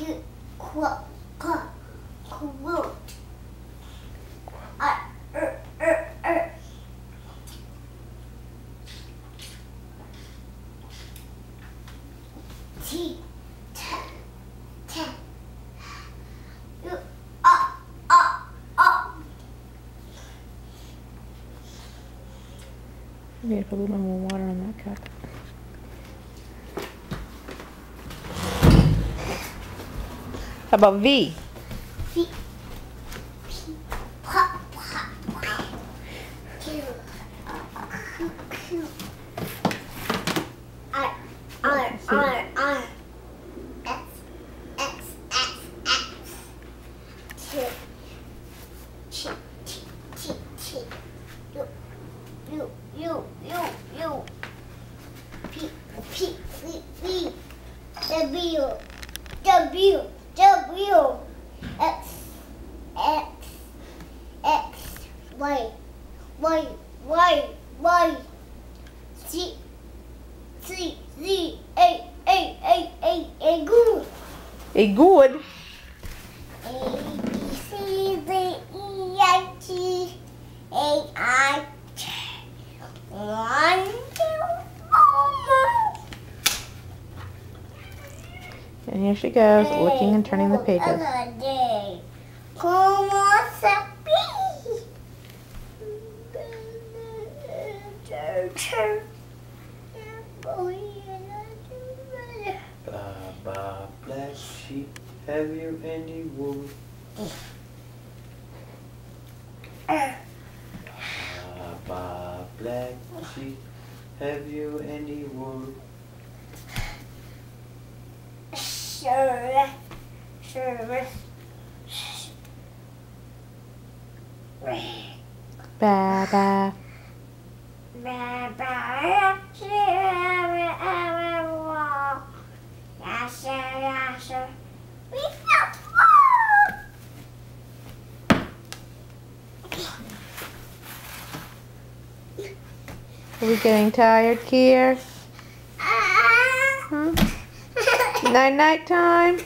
I'm going to put a little more water on that cup. How about V? V. P. Pop. Q. Q. R. X. T. U. P. V. W. X. Y. Z. A. Good. A good. A, B, C, D, E, F, G, H, I, J. 1, 2, 4. And here she goes, looking and turning the pages. Baba, black sheep, have you any wool? Baba, black sheep, have you any wool? Sure. Baba. Are we getting tired, Kier? Night-night time?